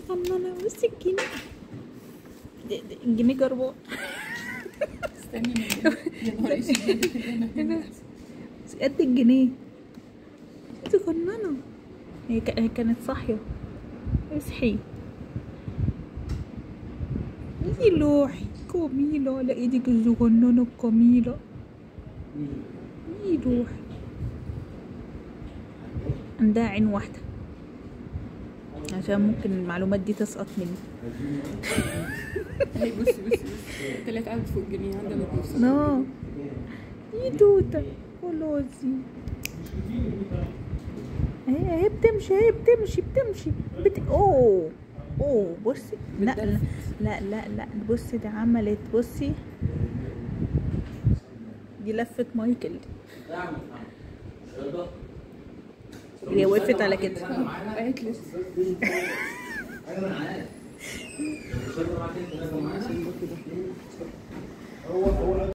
صغننة. بصي الجنيه، الجنيه جربان. استني يا نهار اسود قد الجنيه، صغننة. هي كانت صاحية. اصحي يا لوحي كميلة على ايدك الصغننة الجميلة. يا لوحي عندها عين واحدة عشان ممكن المعلومات دي تسقط مني. هي بصي طلعت قاعدة فوق الجنيه عندنا كرسي. يا توتة خلاصي. هي بتمشي اوه بصي. لا بصي دي عملت، بصي دي لفت مايكل. هي وقفت على كده. قالت لسه